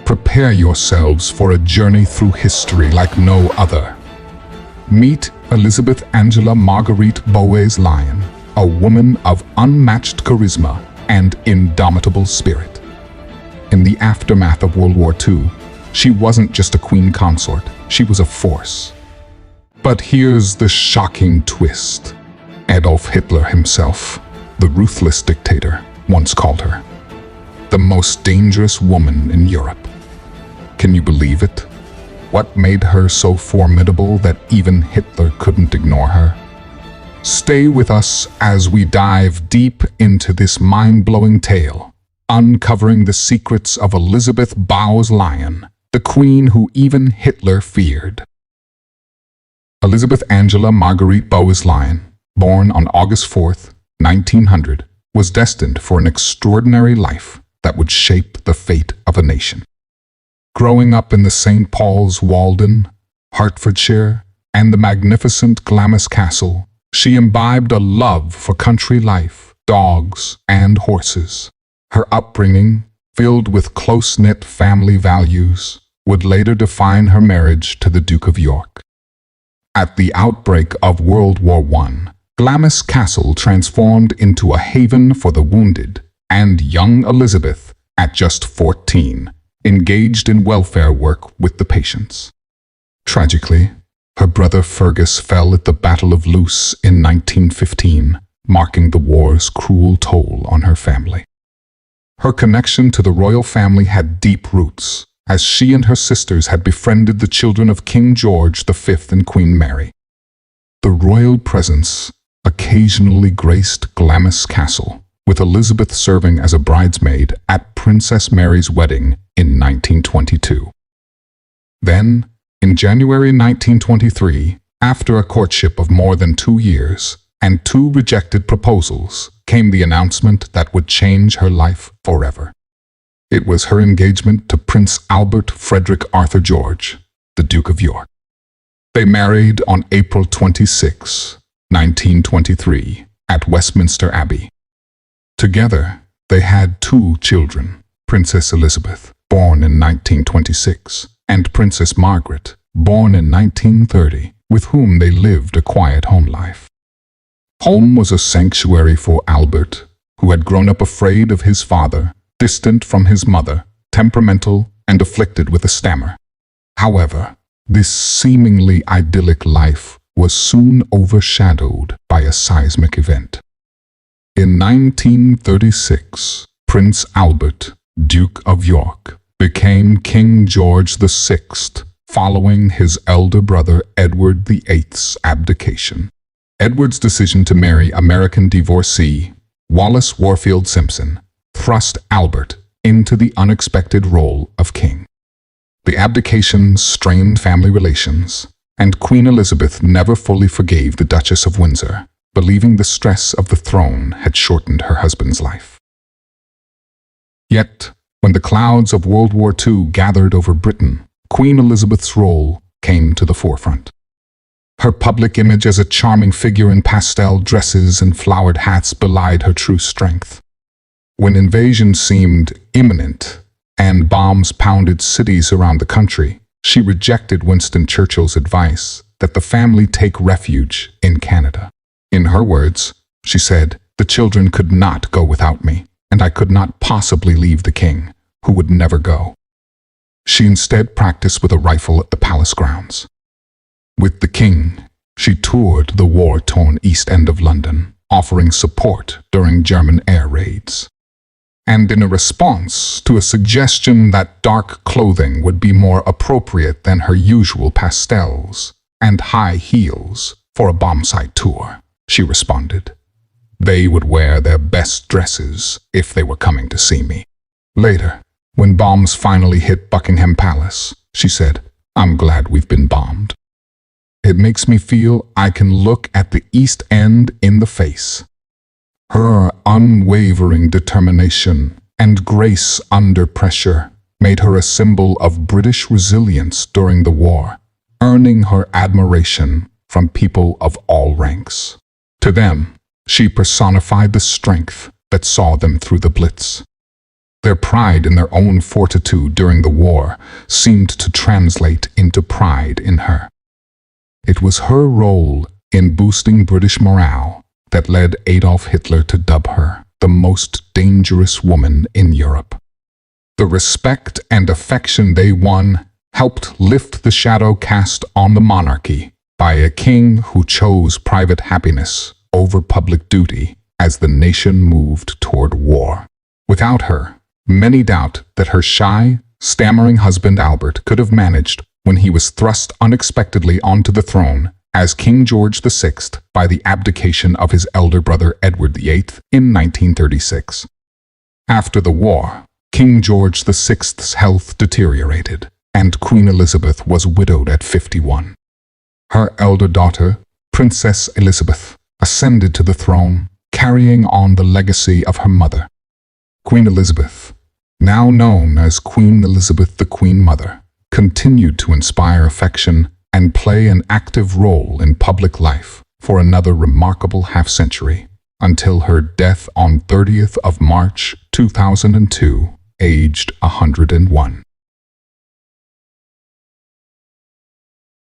Prepare yourselves for a journey through history like no other. Meet Elizabeth Angela Marguerite Boes-Lyon, a woman of unmatched charisma and indomitable spirit. In the aftermath of World War II, she wasn't just a queen consort, she was a force. But here's the shocking twist. Adolf Hitler himself, the ruthless dictator, once called her the most dangerous woman in Europe. Can you believe it? What made her so formidable that even Hitler couldn't ignore her? Stay with us as we dive deep into this mind-blowing tale, uncovering the secrets of Elizabeth Boes-Lyon, the queen who even Hitler feared. Elizabeth Angela Marguerite Boes-Lyon, born on August 4th, 1900, was destined for an extraordinary life that would shape the fate of a nation. Growing up in the St. Paul's Walden, Hertfordshire, and the magnificent Glamis Castle, she imbibed a love for country life, dogs, and horses. Her upbringing, filled with close-knit family values, would later define her marriage to the Duke of York. At the outbreak of World War I, Glamis Castle transformed into a haven for the wounded, and young Elizabeth, at just 14, engaged in welfare work with the patients. Tragically, her brother Fergus fell at the Battle of Loos in 1915, marking the war's cruel toll on her family. Her connection to the royal family had deep roots, as she and her sisters had befriended the children of King George V and Queen Mary. The royal presence occasionally graced Glamis Castle, with Elizabeth serving as a bridesmaid at Princess Mary's wedding in 1922. Then, in January 1923, after a courtship of more than 2 years and 2 rejected proposals, came the announcement that would change her life forever. It was her engagement to Prince Albert Frederick Arthur George, the Duke of York. They married on April 26, 1923, at Westminster Abbey. Together, they had 2 children, Princess Elizabeth, born in 1926, and Princess Margaret, born in 1930, with whom they lived a quiet home life. Home was a sanctuary for Albert, who had grown up afraid of his father, distant from his mother, temperamental and afflicted with a stammer. However, this seemingly idyllic life was soon overshadowed by a seismic event. In 1936, Prince Albert, Duke of York, became King George VI, following his elder brother Edward VIII's abdication. Edward's decision to marry American divorcee Wallace Warfield Simpson thrust Albert into the unexpected role of king. The abdication strained family relations, and Queen Elizabeth never fully forgave the Duchess of Windsor, believing the stress of the throne had shortened her husband's life. Yet, when the clouds of World War II gathered over Britain, Queen Elizabeth's role came to the forefront. Her public image as a charming figure in pastel dresses and flowered hats belied her true strength. When invasion seemed imminent and bombs pounded cities around the country, she rejected Winston Churchill's advice that the family take refuge in Canada. In her words, she said, "The children could not go without me, and I could not possibly leave the king, who would never go." She instead practiced with a rifle at the palace grounds. With the king, she toured the war-torn East End of London, offering support during German air raids. And in a response to a suggestion that dark clothing would be more appropriate than her usual pastels and high heels for a bombsite tour, she responded, "They would wear their best dresses if they were coming to see me." Later, when bombs finally hit Buckingham Palace, she said, "I'm glad we've been bombed. It makes me feel I can look at the East End in the face." Her unwavering determination and grace under pressure made her a symbol of British resilience during the war, earning her admiration from people of all ranks. To them, she personified the strength that saw them through the Blitz. Their pride in their own fortitude during the war seemed to translate into pride in her. It was her role in boosting British morale that led Adolf Hitler to dub her the most dangerous woman in Europe. The respect and affection they won helped lift the shadow cast on the monarchy by a king who chose private happiness over public duty as the nation moved toward war. Without her, many doubt that her shy, stammering husband Albert could have managed when he was thrust unexpectedly onto the throne as King George VI by the abdication of his elder brother Edward VIII in 1936. After the war, King George VI's health deteriorated, and Queen Elizabeth was widowed at 51. Her elder daughter, Princess Elizabeth, ascended to the throne, carrying on the legacy of her mother. Queen Elizabeth, now known as Queen Elizabeth the Queen Mother, continued to inspire affection and play an active role in public life for another remarkable half-century, until her death on 30th of March 2002, aged 101.